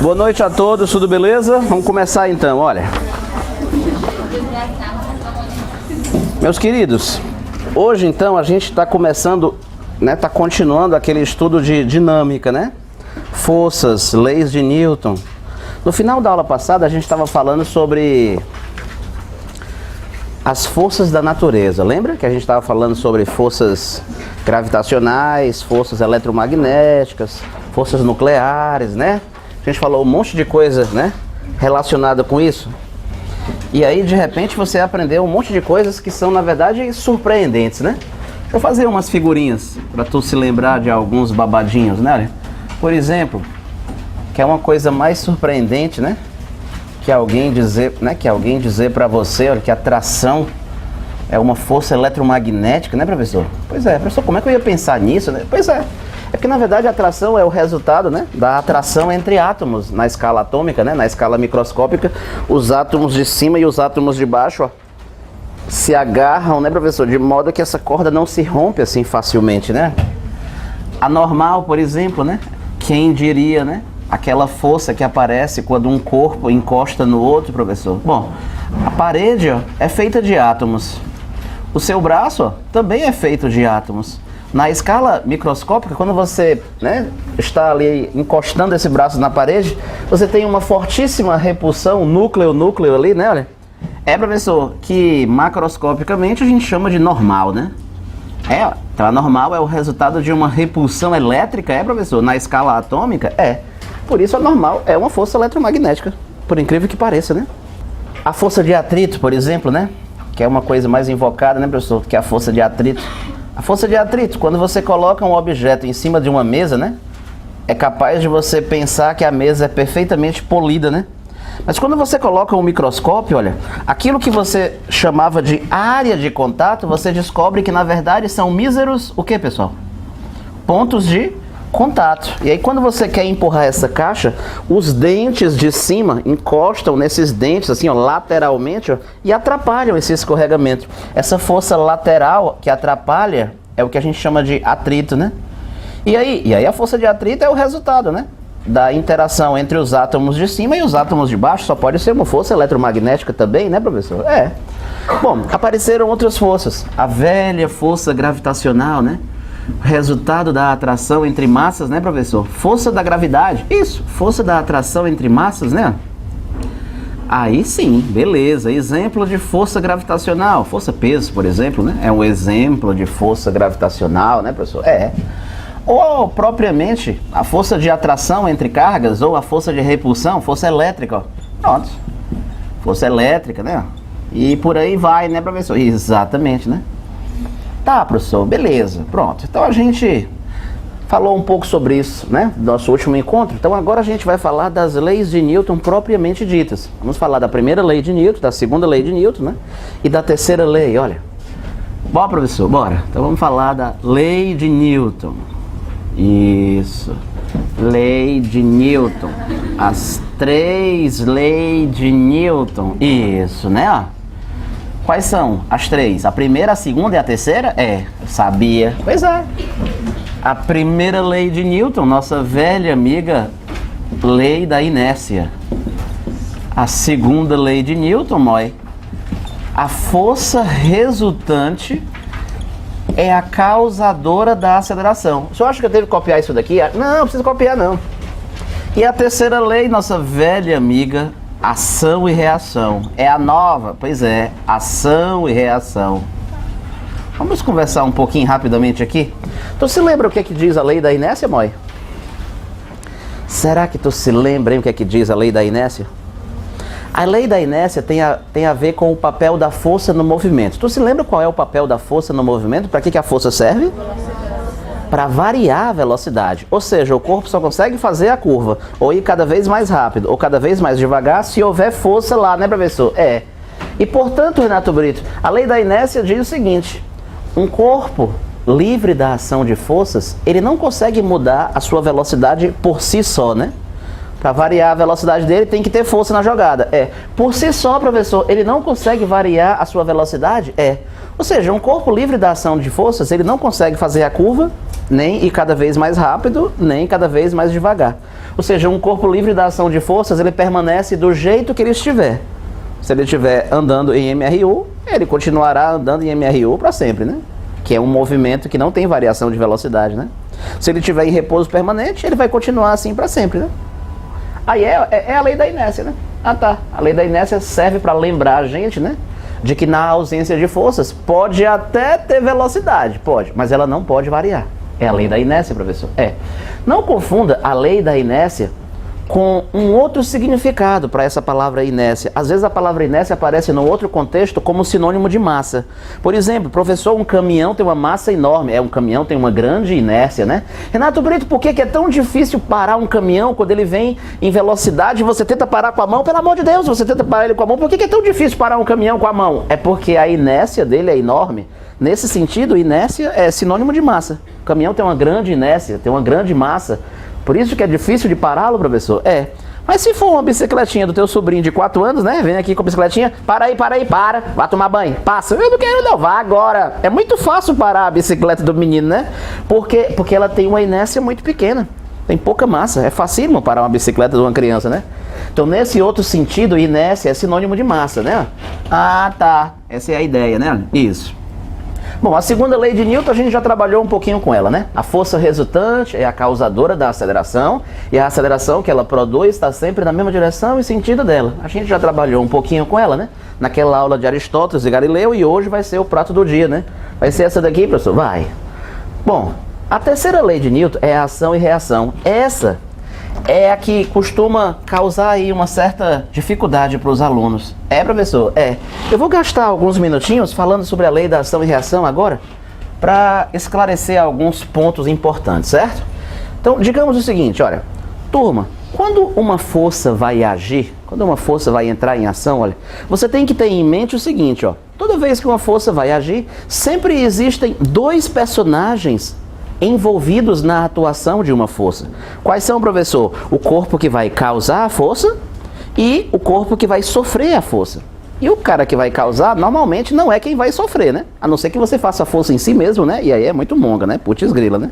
Boa noite a todos, tudo beleza? Vamos começar então, olha. Meus queridos, hoje então a gente está começando, né, tá continuando aquele estudo de dinâmica, né? Forças, leis de Newton. No final da aula passada a gente estava falando sobre as forças da natureza. Lembra que a gente estava falando sobre forças gravitacionais, forças eletromagnéticas, forças nucleares, né? A gente falou um monte de coisa, né, relacionada com isso. E aí, de repente, você aprendeu um monte de coisas que são, na verdade, surpreendentes, né? Deixa eu fazer umas figurinhas para tu se lembrar de alguns babadinhos, né? Por exemplo, que é uma coisa mais surpreendente, né? Que alguém dizer para você, olha, que a atração é uma força eletromagnética, né, professor? Pois é, professor, como é que eu ia pensar nisso, né? Pois é. É porque, na verdade, a atração é o resultado, né, da atração entre átomos na escala atômica, né, na escala microscópica. Os átomos de cima e os átomos de baixo, ó, se agarram, né, professor, de modo que essa corda não se rompe assim facilmente, né? A normal, por exemplo, né, quem diria, né, aquela força que aparece quando um corpo encosta no outro, professor? Bom, a parede, ó, é feita de átomos. O seu braço, ó, também é feito de átomos. Na escala microscópica, quando você, né, está ali encostando esse braço na parede, você tem uma fortíssima repulsão, núcleo ali, né? Olha. É, professor, que macroscopicamente a gente chama de normal, né? É, então a normal é o resultado de uma repulsão elétrica, é, professor? Na escala atômica, é. Por isso a normal é uma força eletromagnética, por incrível que pareça, né? A força de atrito, por exemplo, né? Que é uma coisa mais invocada, né, professor? Que é a força de atrito. A força de atrito, quando você coloca um objeto em cima de uma mesa, né? É capaz de você pensar que a mesa é perfeitamente polida, né? Mas quando você coloca um microscópio, olha, aquilo que você chamava de área de contato, você descobre que na verdade são míseros, o que, pessoal? Pontos de contato. E aí quando você quer empurrar essa caixa, os dentes de cima encostam nesses dentes assim, ó, lateralmente, ó, e atrapalham esse escorregamento. Essa força lateral que atrapalha é o que a gente chama de atrito, né? E aí a força de atrito é o resultado, né, da interação entre os átomos de cima e os átomos de baixo. Só pode ser uma força eletromagnética também, né, professor? É. Bom, apareceram outras forças. A velha força gravitacional, né? Resultado da atração entre massas, né, professor? Força da gravidade. Isso, força da atração entre massas, né? Aí sim, beleza. Exemplo de força gravitacional. Força-peso, por exemplo, né? É um exemplo de força gravitacional, né, professor? É. Ou, propriamente, a força de atração entre cargas, ou a força de repulsão, força elétrica, ó. Pronto. Força elétrica, né? E por aí vai, né, professor? Exatamente, né? Tá, professor, beleza, pronto. Então a gente falou um pouco sobre isso, né, do nosso último encontro. Então agora a gente vai falar das leis de Newton propriamente ditas. Vamos falar da primeira lei de Newton, da segunda lei de Newton, né, e da terceira lei, olha. Bora, professor, bora. Então vamos falar da lei de Newton. Isso. Lei de Newton. As três leis de Newton. Isso, né, ó. Quais são as três? A primeira, a segunda e a terceira? É, sabia. Pois é. A primeira lei de Newton, nossa velha amiga lei da inércia. A segunda lei de Newton, Moy, a força resultante é a causadora da aceleração. O senhor acha que eu devo copiar isso daqui? Não, não precisa copiar não. E a terceira lei, nossa velha amiga ação e reação. É a nova, pois é, ação e reação. Vamos conversar um pouquinho rapidamente aqui. Tu se lembra o que é que diz a lei da inércia, Moy? Será que tu se lembra, hein, o que é que diz a lei da inércia? A lei da inércia tem a ver com o papel da força no movimento. Tu se lembra qual é o papel da força no movimento? Para que a força serve? Para variar a velocidade, ou seja, o corpo só consegue fazer a curva, ou ir cada vez mais rápido, ou cada vez mais devagar, se houver força lá, né, professor? É. E portanto, Renato Brito, a lei da inércia diz o seguinte: um corpo livre da ação de forças, ele não consegue mudar a sua velocidade por si só, né? Para variar a velocidade dele, tem que ter força na jogada. É. Por si só, professor, ele não consegue variar a sua velocidade? É. Ou seja, um corpo livre da ação de forças, ele não consegue fazer a curva Nem ir cada vez mais rápido, nem cada vez mais devagar. Ou seja, um corpo livre da ação de forças, ele permanece do jeito que ele estiver. Se ele estiver andando em MRU, ele continuará andando em MRU para sempre, né? Que é um movimento que não tem variação de velocidade, né? Se ele estiver em repouso permanente, ele vai continuar assim para sempre, né? Aí é a lei da inércia, né? Ah, tá. A lei da inércia serve para lembrar a gente, né? De que na ausência de forças, pode até ter velocidade, pode, mas ela não pode variar. É a lei da inércia, professor? É. Não confunda a lei da inércia com um outro significado para essa palavra inércia. Às vezes a palavra inércia aparece num outro contexto como sinônimo de massa. Por exemplo, professor, um caminhão tem uma massa enorme. Um caminhão tem uma grande inércia, né? Renato Brito, por que é tão difícil parar um caminhão quando ele vem em velocidade e você tenta parar com a mão? Pelo amor de Deus, você tenta parar ele com a mão. Por que é tão difícil parar um caminhão com a mão? É porque a inércia dele é enorme. Nesse sentido, inércia é sinônimo de massa. O caminhão tem uma grande inércia, tem uma grande massa. Por isso que é difícil de pará-lo, professor? É. Mas se for uma bicicletinha do teu sobrinho de 4 anos, né? Vem aqui com a bicicletinha, para, vai tomar banho, passa. Eu não quero não, vá agora. É muito fácil parar a bicicleta do menino, né? Porque ela tem uma inércia muito pequena. Tem pouca massa, é facílimo parar uma bicicleta de uma criança, né? Então, nesse outro sentido, inércia é sinônimo de massa, né? Ah, tá. Essa é a ideia, né? Isso. Bom, a segunda lei de Newton a gente já trabalhou um pouquinho com ela, né? A força resultante é a causadora da aceleração e a aceleração que ela produz está sempre na mesma direção e sentido dela. A gente já trabalhou um pouquinho com ela, né? Naquela aula de Aristóteles e Galileu e hoje vai ser o prato do dia, né? Vai ser essa daqui, professor? Vai. Bom, a terceira lei de Newton é a ação e reação. Essa é a que costuma causar aí uma certa dificuldade para os alunos. É, professor? É. Eu vou gastar alguns minutinhos falando sobre a lei da ação e reação agora para esclarecer alguns pontos importantes, certo? Então, digamos o seguinte, olha, turma, quando uma força vai agir, quando uma força vai entrar em ação, olha, você tem que ter em mente o seguinte, ó, toda vez que uma força vai agir, sempre existem dois personagens envolvidos na atuação de uma força. Quais são, professor? O corpo que vai causar a força e o corpo que vai sofrer a força. E o cara que vai causar, normalmente, não é quem vai sofrer, né? A não ser que você faça a força em si mesmo, né? E aí é muito monga, né? Putz grila, né?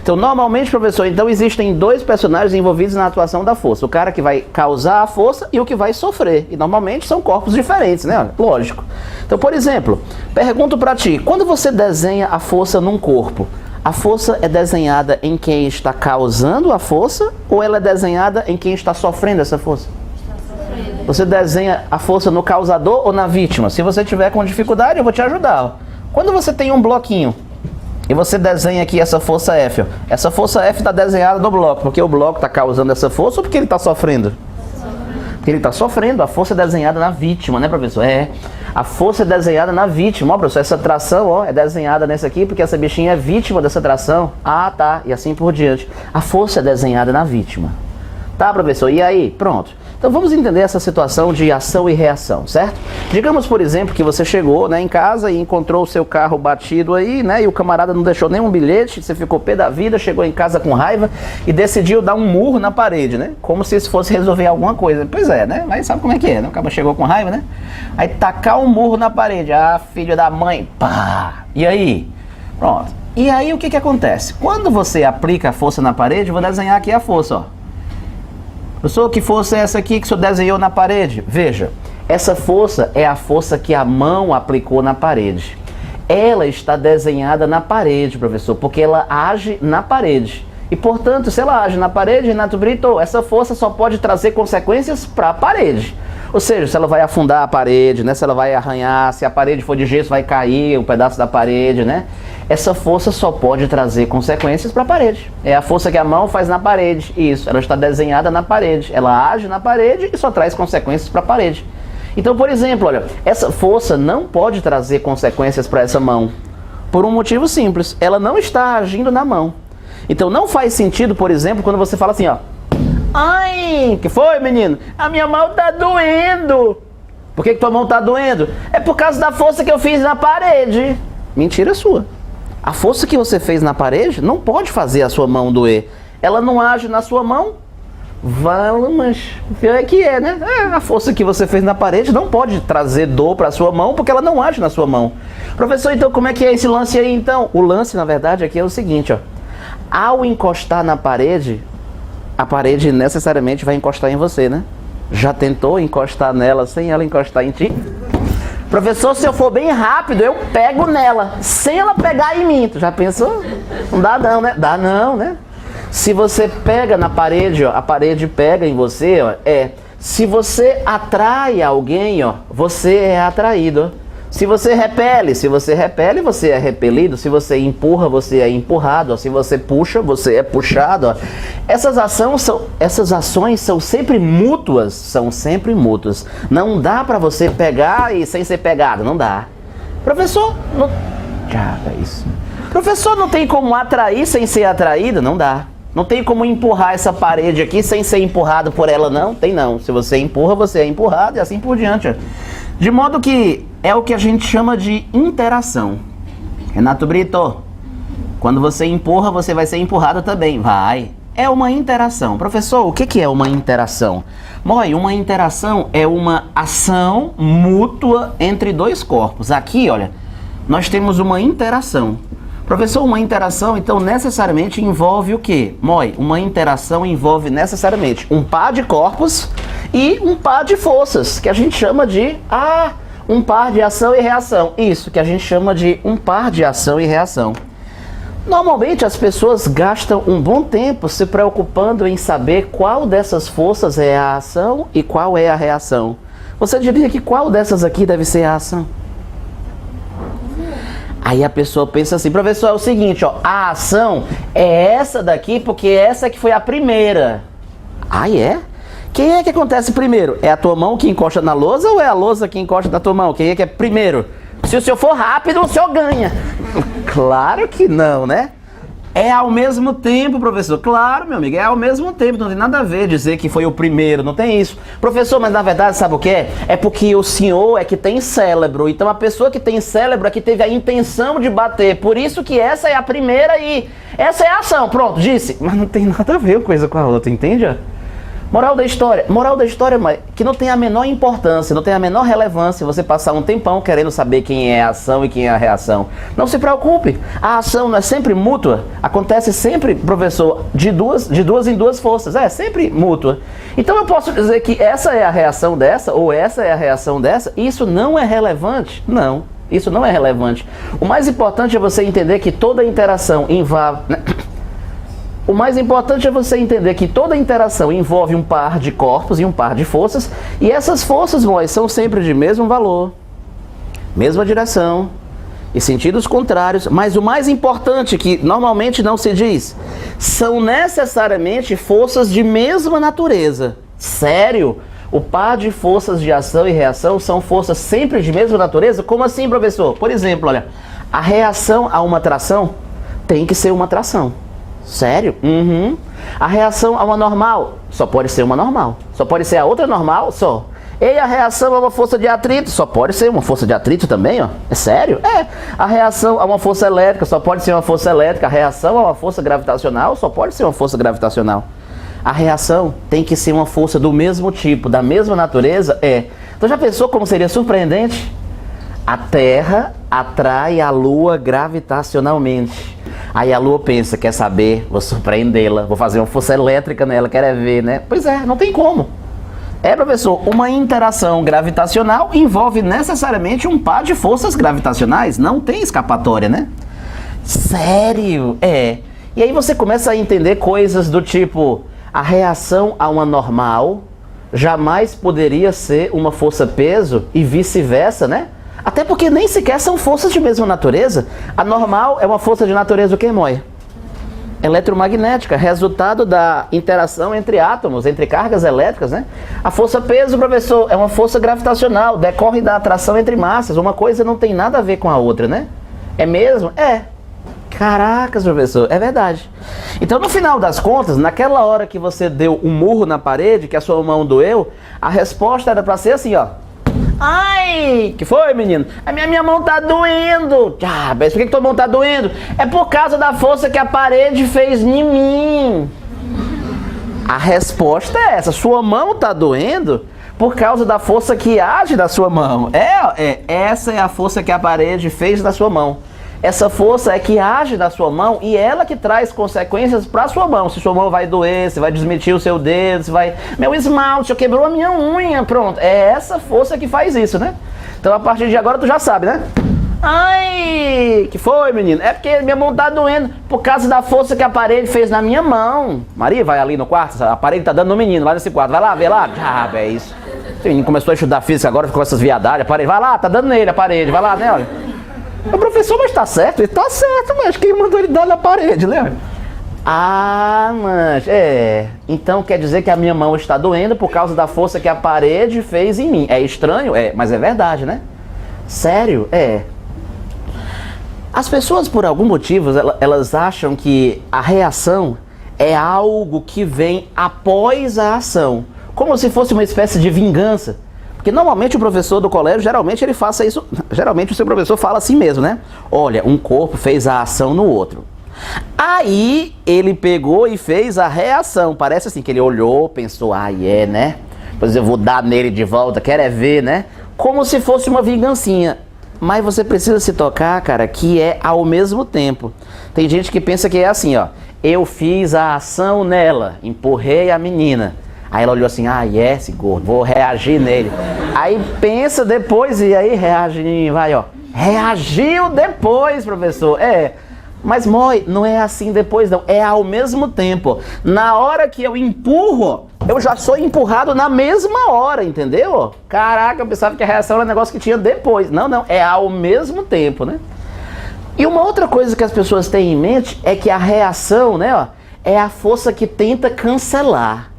Então, normalmente, professor, então existem dois personagens envolvidos na atuação da força. O cara que vai causar a força e o que vai sofrer. E normalmente são corpos diferentes, né? Lógico. Então, por exemplo, pergunto pra ti, quando você desenha a força num corpo, a força é desenhada em quem está causando a força ou ela é desenhada em quem está sofrendo essa força? Você desenha a força no causador ou na vítima? Se você tiver com dificuldade, eu vou te ajudar. Ó. Quando você tem um bloquinho e você desenha aqui essa força F, ó, essa força F está desenhada no bloco, porque o bloco está causando essa força ou porque ele está sofrendo? Porque ele está sofrendo, a força é desenhada na vítima, né, professor? É. A força é desenhada na vítima, ó, professor, essa tração, ó, é desenhada nessa aqui porque essa bichinha é vítima dessa tração. Ah, tá, e assim por diante. A força é desenhada na vítima. Tá, professor? E aí? Pronto. Então vamos entender essa situação de ação e reação, certo? Digamos, por exemplo, que você chegou, né, em casa e encontrou o seu carro batido aí, né, e o camarada não deixou nenhum bilhete, você ficou pé da vida, chegou em casa com raiva e decidiu dar um murro na parede, né? Como se isso fosse resolver alguma coisa. Pois é, né? Mas sabe como é que é, né? O cara chegou com raiva, né? Aí tacar um murro na parede, ah, filho da mãe, pá! E aí? Pronto. E aí o que que acontece? Quando você aplica a força na parede, vou desenhar aqui a força, ó. Professor, que força é essa aqui que o senhor desenhou na parede? Veja, essa força é a força que a mão aplicou na parede. Ela está desenhada na parede, professor, porque ela age na parede. E, portanto, se ela age na parede, Renato Brito, essa força só pode trazer consequências para a parede. Ou seja, se ela vai afundar a parede, né? Se ela vai arranhar, se a parede for de gesso, vai cair um pedaço da parede, né? Essa força só pode trazer consequências para a parede. É a força que a mão faz na parede. Isso, ela está desenhada na parede. Ela age na parede e só traz consequências para a parede. Então, por exemplo, olha, essa força não pode trazer consequências para essa mão. Por um motivo simples, ela não está agindo na mão. Então não faz sentido, por exemplo, quando você fala assim, ó. Ai, que foi, menino? A minha mão tá doendo. Por que tua mão tá doendo? É por causa da força que eu fiz na parede. Mentira sua. A força que você fez na parede não pode fazer a sua mão doer. Ela não age na sua mão. Mas pior é que é, né? A força que você fez na parede não pode trazer dor para a sua mão porque ela não age na sua mão. Professor, então como é que é esse lance aí então? O lance, na verdade, aqui é o seguinte, ó. Ao encostar na parede, a parede necessariamente vai encostar em você, né? Já tentou encostar nela sem ela encostar em ti? Professor, se eu for bem rápido, eu pego nela, sem ela pegar em mim. Tu já pensou? Não dá não, né? Dá não, né? Se você pega na parede, ó, a parede pega em você, ó, se você atrai alguém, ó, você é atraído. Se você repele, você é repelido. Se você empurra, você é empurrado. Ó. Se você puxa, você é puxado. Ó. Essas ações são sempre mútuas, Não dá pra você pegar e sem ser pegado, não dá. Professor, não... Professor, não tem como atrair sem ser atraído? Não dá. Não tem como empurrar essa parede aqui sem ser empurrado por ela, não? Tem não. Se você empurra, você é empurrado e assim por diante. Ó. De modo que é o que a gente chama de interação. Renato Brito, quando você empurra, você vai ser empurrado também. Vai. É uma interação. Professor, o que é uma interação? Moi, uma interação é uma ação mútua entre dois corpos. Aqui, olha, nós temos uma interação. Professor, uma interação, então, necessariamente envolve o quê? Moi, uma interação envolve necessariamente um par de corpos e um par de forças, que a gente chama de um par de ação e reação. Isso, que a gente chama de um par de ação e reação. Normalmente as pessoas gastam um bom tempo se preocupando em saber qual dessas forças é a ação e qual é a reação. Você diria que qual dessas aqui deve ser a ação? Aí a pessoa pensa assim, professor, é o seguinte, ó, a ação é essa daqui porque essa que foi a primeira. É? Quem é que acontece primeiro? É a tua mão que encosta na lousa ou é a lousa que encosta na tua mão? Quem é que é primeiro? Se o senhor for rápido, o senhor ganha. Claro que não, né? É ao mesmo tempo, professor. Claro, meu amigo, é ao mesmo tempo. Não tem nada a ver dizer que foi o primeiro, não tem isso. Professor, mas na verdade, sabe o que é? É porque o senhor é que tem cérebro. Então a pessoa que tem cérebro é que teve a intenção de bater. Por isso que essa é a primeira e essa é a ação. Pronto, disse. Mas não tem nada a ver uma coisa com a outra, entende? Moral da história, mas que não tem a menor importância, não tem a menor relevância você passar um tempão querendo saber quem é a ação e quem é a reação. Não se preocupe, a ação não é sempre mútua, acontece sempre, professor, de duas em duas forças, é sempre mútua. Então eu posso dizer que essa é a reação dessa ou essa é a reação dessa, isso não é relevante? Não, isso não é relevante. O mais importante é você entender que toda interação envolve... O mais importante é você entender que toda interação envolve um par de corpos e um par de forças, e essas forças, Mois, são sempre de mesmo valor, mesma direção e sentidos contrários, mas o mais importante, que normalmente não se diz, são necessariamente forças de mesma natureza. Sério? O par de forças de ação e reação são forças sempre de mesma natureza? Como assim, professor? Por exemplo, olha, a reação a uma tração tem que ser uma tração. Sério? Uhum. A reação a uma normal só pode ser uma normal. Só pode ser a outra normal? Só. E a reação a uma força de atrito só pode ser uma força de atrito também, ó. É sério? É. A reação a uma força elétrica só pode ser uma força elétrica. A reação a uma força gravitacional só pode ser uma força gravitacional. A reação tem que ser uma força do mesmo tipo, da mesma natureza? É. Então já pensou como seria surpreendente? A Terra atrai a Lua gravitacionalmente. Aí a Lua pensa, quer saber, vou surpreendê-la, vou fazer uma força elétrica nela, quer ver, né? Pois é, não tem como. Professor, uma interação gravitacional envolve necessariamente um par de forças gravitacionais, não tem escapatória, né? Sério? É. E aí você começa a entender coisas do tipo, a reação a uma normal jamais poderia ser uma força-peso e vice-versa, né? Até porque nem sequer são forças de mesma natureza. A normal é uma força de natureza o quê, Moia? Eletromagnética, resultado da interação entre átomos, entre cargas elétricas, né? A força-peso, professor, é uma força gravitacional, decorre da atração entre massas. Uma coisa não tem nada a ver com a outra, né? É mesmo? É. Caracas, professor, é verdade. Então, no final das contas, naquela hora que você deu um murro na parede, que a sua mão doeu, a resposta era pra ser assim, ó. Ai, que foi, menino? A minha mão tá doendo. Mas por que tua mão tá doendo? É por causa da força que a parede fez em mim. A resposta é essa. Sua mão tá doendo por causa da força que age da sua mão. Essa é a força que a parede fez na sua mão. Essa força é que age na sua mão e ela que traz consequências para sua mão. Se sua mão vai doer, se vai desmentir o seu dedo, se vai... Meu esmalte, eu quebrou a minha unha, pronto. É essa força que faz isso, né? Então a partir de agora tu já sabe, né? Ai, que foi, menino? É porque minha mão tá doendo por causa da força que a parede fez na minha mão. Maria, vai ali no quarto, a parede tá dando no menino, lá nesse quarto. Vai lá, vê lá. Ah, é isso. O menino começou a estudar física agora, ficou com essas viadagens. A parede, vai lá, tá dando nele a parede, vai lá, né, olha. O professor, mas tá certo? Ele tá certo, mas quem mandou ele dar na parede, né? Ah, mas então quer dizer que a minha mão está doendo por causa da força que a parede fez em mim. É estranho? É, mas é verdade, né? Sério? É. As pessoas, por algum motivo, elas acham que a reação é algo que vem após a ação, como se fosse uma espécie de vingança. Porque normalmente o professor do colégio, geralmente ele faça isso, geralmente o seu professor fala assim mesmo, né? Olha, um corpo fez a ação no outro. Aí ele pegou e fez a reação. Parece assim que ele olhou, pensou, né? Pois eu vou dar nele de volta, quero é ver, né? Como se fosse uma vingancinha. Mas você precisa se tocar, cara, que é ao mesmo tempo. Tem gente que pensa que é assim, ó. Eu fiz a ação nela, empurrei a menina. Aí ela olhou assim, esse gordo, vou reagir nele. Aí pensa depois e aí reage, vai, ó. Reagiu depois, professor. Mas não é assim depois não, é ao mesmo tempo. Na hora que eu empurro, eu já sou empurrado na mesma hora, entendeu? Caraca, eu pensava que a reação era um negócio que tinha depois. Não, é ao mesmo tempo, né? E uma outra coisa que as pessoas têm em mente é que a reação, né, ó, é a força que tenta cancelar.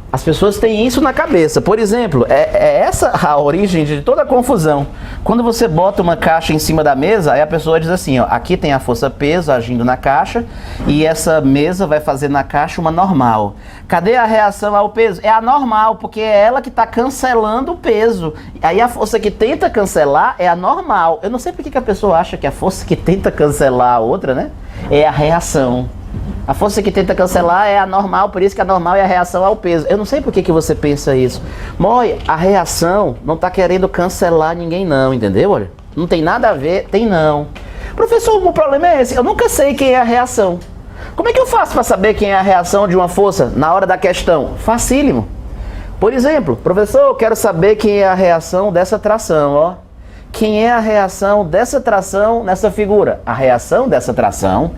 As pessoas têm isso na cabeça. Por exemplo, é essa a origem de toda a confusão. Quando você bota uma caixa em cima da mesa, aí a pessoa diz assim, ó, aqui tem a força peso agindo na caixa e essa mesa vai fazer na caixa uma normal. Cadê a reação ao peso? É a normal, porque é ela que está cancelando o peso. Aí a força que tenta cancelar é a normal. Eu não sei por que a pessoa acha que a força que tenta cancelar a outra, né, é a reação. A força que tenta cancelar é a normal, por isso que a normal é a reação ao peso. Eu não sei por que você pensa isso. Moi, a reação não está querendo cancelar ninguém não, entendeu? Olha, não tem nada a ver, tem não. Professor, o problema é esse, eu nunca sei quem é a reação. Como é que eu faço para saber quem é a reação de uma força na hora da questão? Facílimo. Por exemplo, professor, eu quero saber quem é a reação dessa tração, ó. Quem é a reação dessa tração nessa figura? A reação dessa tração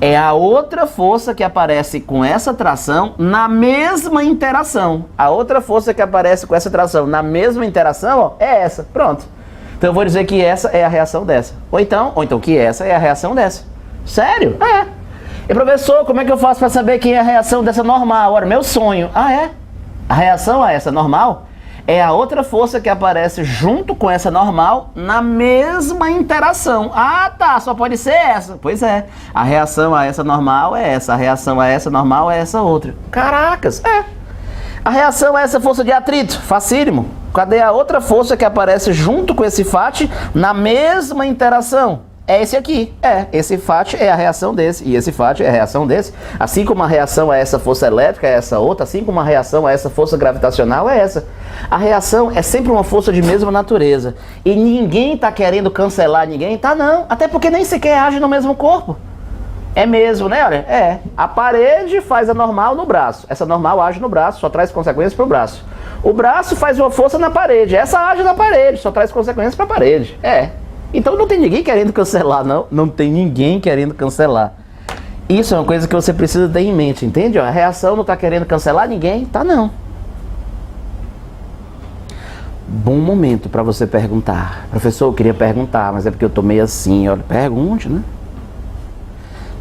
é a outra força que aparece com essa tração na mesma interação. A outra força que aparece com essa tração na mesma interação, ó, é essa. Pronto. Então eu vou dizer que essa é a reação dessa. Ou então que essa é a reação dessa. Sério? É. E professor, como é que eu faço para saber quem é a reação dessa normal? Ora, meu sonho. É? A reação a essa normal é a outra força que aparece junto com essa normal na mesma interação. Tá, só pode ser essa. Pois é, a reação a essa normal é essa, a reação a essa normal é essa outra. Caracas, A reação a essa força de atrito, facílimo. Cadê a outra força que aparece junto com esse FAT na mesma interação? É esse aqui, esse FAT é a reação desse, e esse FAT é a reação desse. Assim como a reação a essa força elétrica é essa outra, assim como a reação a essa força gravitacional é essa. A reação é sempre uma força de mesma natureza. E ninguém está querendo cancelar ninguém, não. Até porque nem sequer age no mesmo corpo. É mesmo, né? Olha, a parede faz a normal no braço. Essa normal age no braço, só traz consequências para o braço. O braço faz uma força na parede, essa age na parede, só traz consequências para a parede. Então não tem ninguém querendo cancelar, não. Não tem ninguém querendo cancelar. Isso é uma coisa que você precisa ter em mente, entende? A reação não está querendo cancelar ninguém, não. Bom momento para você perguntar. Professor, eu queria perguntar, mas é porque eu tô meio assim. Olha, pergunte, né?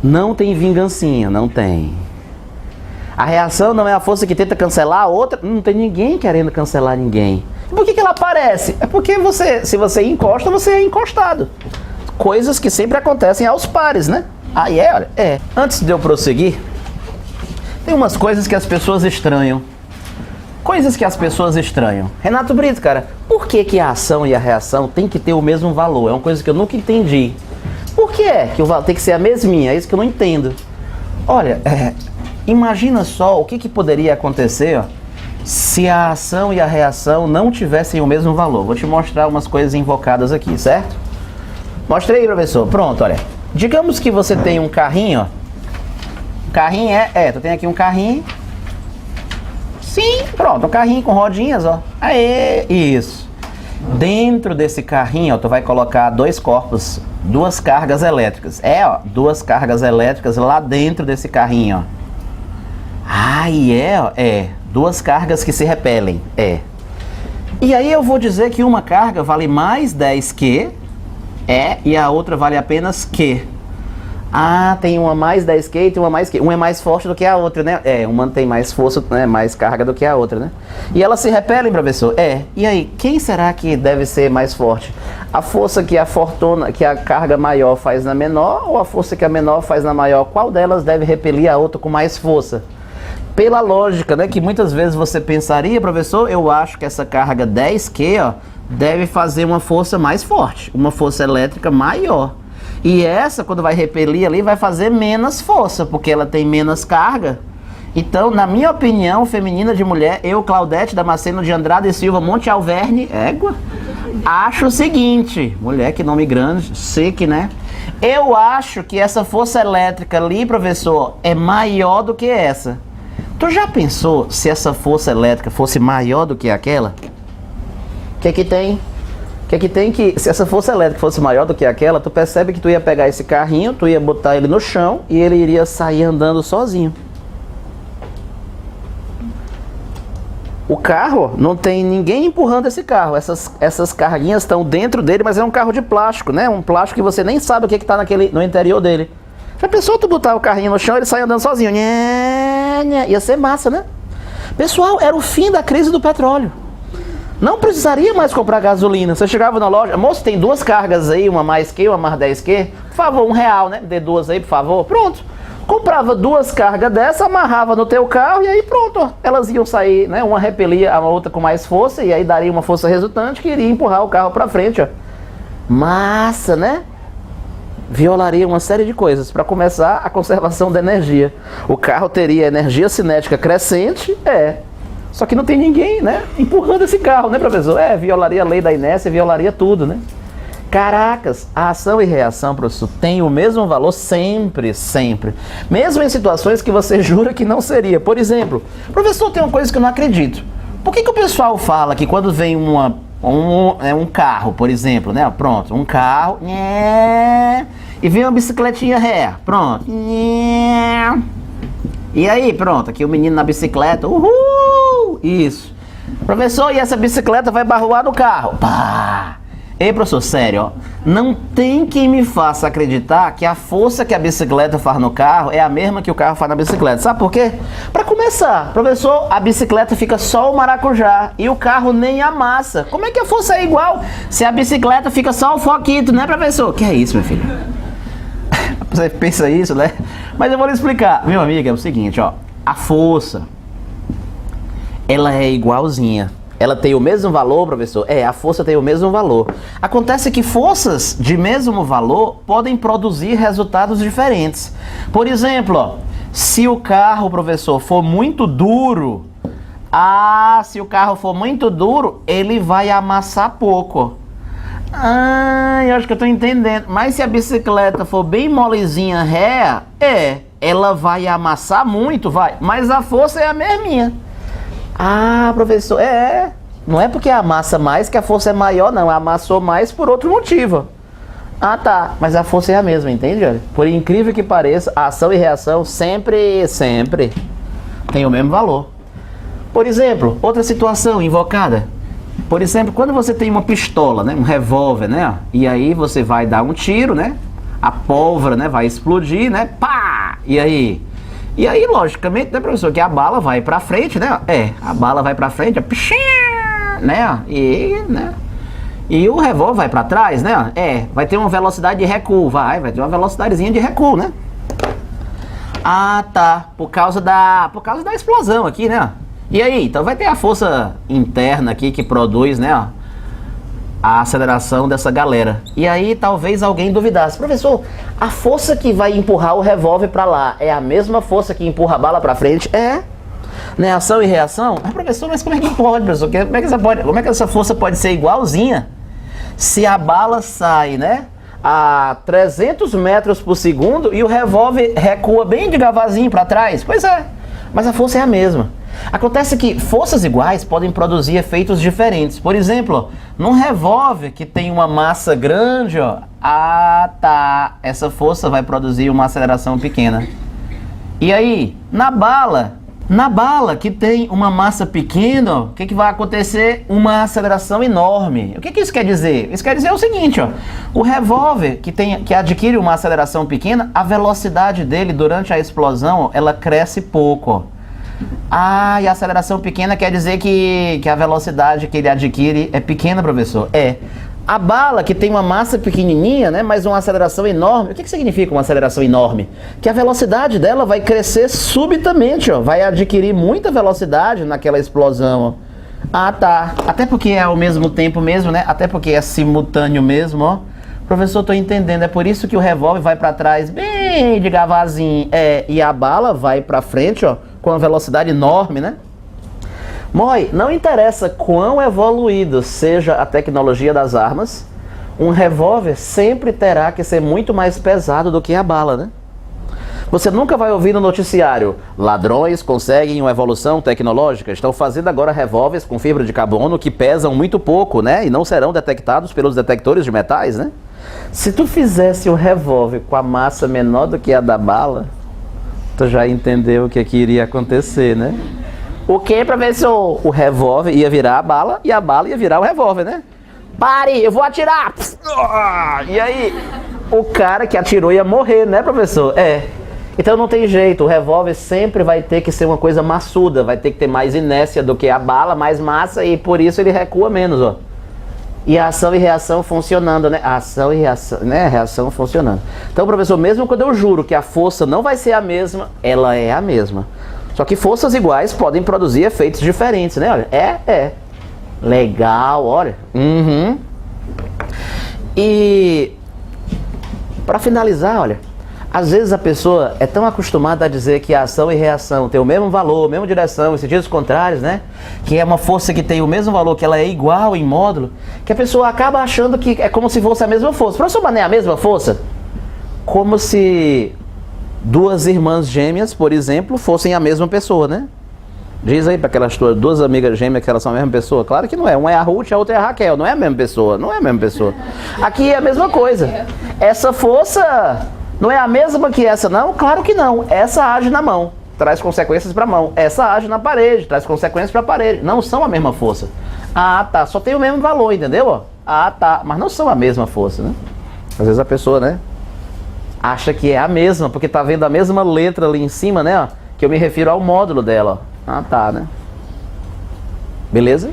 Não tem vingancinha, não tem. A reação não é a força que tenta cancelar a outra. Não tem ninguém querendo cancelar ninguém. Por que ela aparece? É porque se você encosta, você é encostado. Coisas que sempre acontecem aos pares, né? Olha, Antes de eu prosseguir, tem umas coisas que as pessoas estranham. Coisas que as pessoas estranham. Renato Brito, cara, por que a ação e a reação tem que ter o mesmo valor? É uma coisa que eu nunca entendi. Por que que o valor tem que ser a mesminha? É isso que eu não entendo. Olha, imagina só o que poderia acontecer, ó, se a ação e a reação não tivessem o mesmo valor. Vou te mostrar umas coisas invocadas aqui, certo? Mostrei, professor. Pronto, olha. Digamos que você tem um carrinho, ó. Carrinho tu tem aqui um carrinho. Sim, pronto, um carrinho com rodinhas, ó. Aê, isso. Dentro desse carrinho, ó, tu vai colocar dois corpos, duas cargas elétricas. Ó, duas cargas elétricas lá dentro desse carrinho, ó. Duas cargas que se repelem, E aí eu vou dizer que uma carga vale mais 10 Q, e a outra vale apenas Q. Tem uma mais 10 Q e tem uma mais Q. Uma é mais forte do que a outra, né? Uma tem mais força, né? Mais carga do que a outra, né? E elas se repelem, professor? E aí, quem será que deve ser mais forte? A força que a carga maior faz na menor ou a força que a menor faz na maior? Qual delas deve repelir a outra com mais força? Pela lógica, né? Que muitas vezes você pensaria, professor, eu acho que essa carga 10Q, ó, deve fazer uma força mais forte, uma força elétrica maior. E essa, quando vai repelir ali, vai fazer menos força, porque ela tem menos carga. Então, na minha opinião, feminina de mulher, eu, Claudete Damasceno de Andrade e Silva Monte Alverne, acho o seguinte, mulher, que nome grande, chique, né? Eu acho que essa força elétrica ali, professor, é maior do que essa. Tu já pensou se essa força elétrica fosse maior do que aquela? Se essa força elétrica fosse maior do que aquela, tu percebe que tu ia pegar esse carrinho, tu ia botar ele no chão e ele iria sair andando sozinho. O carro, não tem ninguém empurrando esse carro. Essas carguinhas estão dentro dele, mas é um carro de plástico, né? Um plástico que você nem sabe o que está no interior dele. Já pensou tu botar o carrinho no chão e ele sair andando sozinho? Ia ser massa, né? Pessoal, era o fim da crise do petróleo. Não precisaria mais comprar gasolina. Você chegava na loja, moço, tem duas cargas aí, uma mais Q, uma mais 10Q. Por favor, R$1, né? Dê duas aí, por favor. Pronto. Comprava duas cargas dessa, amarrava no teu carro e aí pronto, ó. Elas iam sair, né? Uma repelia a outra com mais força e aí daria uma força resultante que iria empurrar o carro pra frente, ó. Massa, né? Violaria uma série de coisas. Para começar, a conservação da energia. O carro teria energia cinética crescente, Só que não tem ninguém, né, empurrando esse carro, né, professor? Violaria a lei da inércia, violaria tudo, né? Caracas, a ação e reação, professor, tem o mesmo valor sempre, sempre. Mesmo em situações que você jura que não seria. Por exemplo, professor, tem uma coisa que eu não acredito. Por que o pessoal fala que quando vem um carro, por exemplo, né? Pronto, um carro, e vem uma bicicletinha ré, pronto. E aí, pronto, aqui o menino na bicicleta, uhul! Isso. Professor, e essa bicicleta vai barruar no carro? Pá! Ei, professor, sério, ó, não tem quem me faça acreditar que a força que a bicicleta faz no carro é a mesma que o carro faz na bicicleta. Sabe por quê? Para começar, professor, a bicicleta fica só o maracujá e o carro nem amassa. Como é que a força é igual se a bicicleta fica só o foquito, né, professor? Que é isso, meu filho? Você pensa isso, né? Mas eu vou lhe explicar. Meu amigo, é o seguinte, ó. A força, ela é igualzinha. Ela tem o mesmo valor, professor? A força tem o mesmo valor. Acontece que forças de mesmo valor podem produzir resultados diferentes. Por exemplo, ó, se o carro, professor, for muito duro, se o carro for muito duro, ele vai amassar pouco. Eu acho que eu tô entendendo. Mas se a bicicleta for bem molezinha ré, ela vai amassar muito, vai. Mas a força é a mesminha. Professor, não é porque amassa mais que a força é maior, não. Amassou mais por outro motivo. Tá. Mas a força é a mesma, entende? Por incrível que pareça, a ação e reação sempre tem o mesmo valor. Por exemplo, outra situação invocada. Por exemplo, quando você tem uma pistola, né, um revólver, né, e aí você vai dar um tiro, né, a pólvora, né, vai explodir, né, pá! E aí, logicamente, né, professor, que a bala vai pra frente, né, a bala vai pra frente, né, e o revólver vai pra trás, né, vai ter uma velocidade de recuo, vai ter uma velocidadezinha de recuo, né. Tá, por causa da explosão aqui, né. E aí, então vai ter a força interna aqui que produz, né, a aceleração dessa galera. E aí talvez alguém duvidasse, professor, a força que vai empurrar o revólver para lá é a mesma força que empurra a bala para frente? Né, ação e reação? Professor, mas como é que pode, professor? Como é que essa força pode ser igualzinha se a bala sai, né, a 300 metros por segundo e o revólver recua bem devagarzinho para trás. Pois é, mas a força é a mesma. Acontece que forças iguais podem produzir efeitos diferentes. Por exemplo, num revólver que tem uma massa grande, ó, essa força vai produzir uma aceleração pequena. E aí, na bala que tem uma massa pequena, o que vai acontecer? Uma aceleração enorme. O que isso quer dizer? Isso quer dizer o seguinte, ó, o revólver que adquire uma aceleração pequena, a velocidade dele durante a explosão, ela cresce pouco, ó. E a aceleração pequena quer dizer que a velocidade que ele adquire é pequena, professor? É. A bala que tem uma massa pequenininha, né, mas uma aceleração enorme, o que significa uma aceleração enorme? Que a velocidade dela vai crescer subitamente, ó, vai adquirir muita velocidade naquela explosão, ó. Tá. Até porque é ao mesmo tempo mesmo, né? Até porque é simultâneo mesmo, ó. Professor, tô entendendo, é por isso que o revólver vai para trás bem devagarzinho, e a bala vai para frente, ó, com uma velocidade enorme, né? Moi, não interessa quão evoluído seja a tecnologia das armas, um revólver sempre terá que ser muito mais pesado do que a bala, né? Você nunca vai ouvir no noticiário: ladrões conseguem uma evolução tecnológica, estão fazendo agora revólveres com fibra de carbono que pesam muito pouco, né? E não serão detectados pelos detectores de metais, né? Se tu fizesse um revólver com a massa menor do que a da bala, tu já entendeu o que iria acontecer, né? O que, professor? O revólver ia virar a bala e a bala ia virar o revólver, né? Pare, eu vou atirar! E aí, o cara que atirou ia morrer, né, professor? Então não tem jeito, o revólver sempre vai ter que ser uma coisa maçuda, vai ter que ter mais inércia do que a bala, mais massa, e por isso ele recua menos, ó. E a ação e reação funcionando, né? A ação e reação, né? A reação funcionando. Então, professor, mesmo quando eu juro que a força não vai ser a mesma, ela é a mesma. Só que forças iguais podem produzir efeitos diferentes, né? Olha, legal, olha. E para finalizar, olha, às vezes a pessoa é tão acostumada a dizer que a ação e reação têm o mesmo valor, mesma direção, em sentidos contrários, né? Que é uma força que tem o mesmo valor, que ela é igual em módulo, que a pessoa acaba achando que é como se fosse a mesma força. Professor, mas não é a mesma força? Como se duas irmãs gêmeas, por exemplo, fossem a mesma pessoa, né? Diz aí para aquelas duas amigas gêmeas que elas são a mesma pessoa. Claro que não é. Uma é a Ruth, a outra é a Raquel. Não é a mesma pessoa. Não é a mesma pessoa. Aqui é a mesma coisa. Essa força não é a mesma que essa, não? Claro que não. Essa age na mão, traz consequências para a mão. Essa age na parede, traz consequências para a parede. Não são a mesma força. Tá. Só tem o mesmo valor, entendeu? Tá. Mas não são a mesma força, né? Às vezes a pessoa, né, acha que é a mesma, porque tá vendo a mesma letra ali em cima, né? Que eu me refiro ao módulo dela, ó. Tá, né? Beleza?